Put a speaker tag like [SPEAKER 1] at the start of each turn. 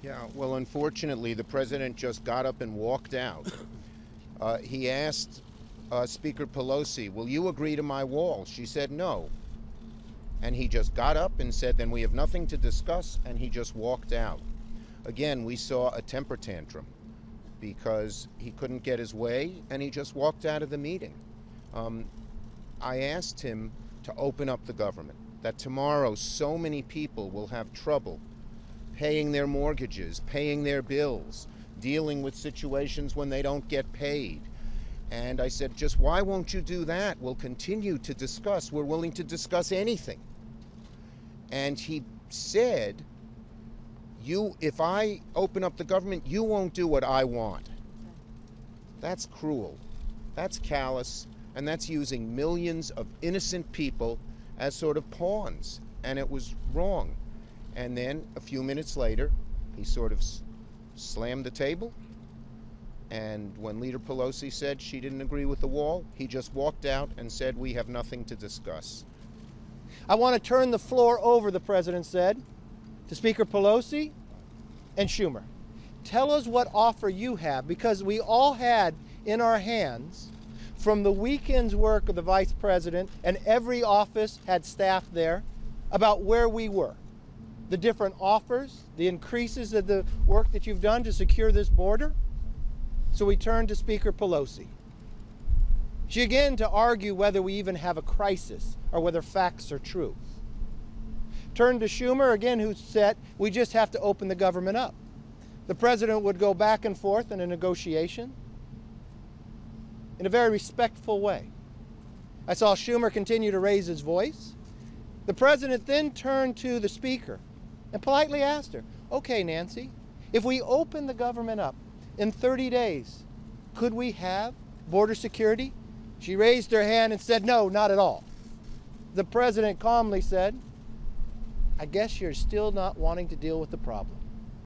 [SPEAKER 1] Yeah, well, unfortunately, the president just got up and walked out. He asked Speaker Pelosi, will you agree to my wall? She said no. And he just got up and said, then we have nothing to discuss, and he just walked out. Again, we saw a temper tantrum because he couldn't get his way, and he just walked out of the meeting. I asked him to open up the government, that tomorrow so many people will have trouble paying their mortgages, paying their bills, dealing with situations when they don't get paid. And I said, just why won't you do that? We'll continue to discuss. We're willing to discuss anything. And he said, if I open up the government, you won't do what I want. That's cruel. That's callous. And that's using millions of innocent people as sort of pawns. And it was wrong. And then a few minutes later, he sort of slammed the table. And when Leader Pelosi said she didn't agree with the wall, he just walked out and said, we have nothing to discuss.
[SPEAKER 2] I want to turn the floor over, the president said, to Speaker Pelosi and Schumer. Tell us what offer you have, because we all had in our hands, from the weekend's work of the vice president, and every office had staff there, about where we were. The different offers, the increases of the work that you've done to secure this border. So we turned to Speaker Pelosi. She began to argue whether we even have a crisis or whether facts are true. Turned to Schumer again, who said we just have to open the government up. The president would go back and forth in a negotiation in a very respectful way. I saw Schumer continue to raise his voice. The president then turned to the speaker and politely asked her, okay, Nancy, if we open the government up in 30 days, could we have border security? She raised her hand and said, no, not at all. The president calmly said, I guess you're still not wanting to deal with the problem.